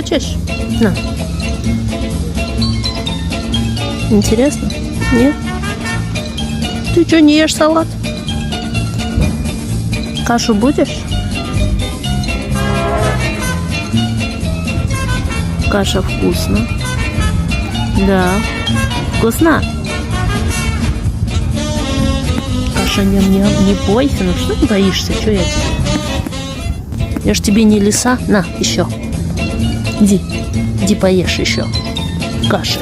хочешь? На. Интересно? Нет? Ты что, не ешь салат? Кашу будешь? Каша вкусно. Да. Вкусно? Каша ням-ням. Не бойся. Ну что ты боишься? Что я тебе? Я ж тебе не лиса. На, еще. Иди. Иди поешь еще. Каши.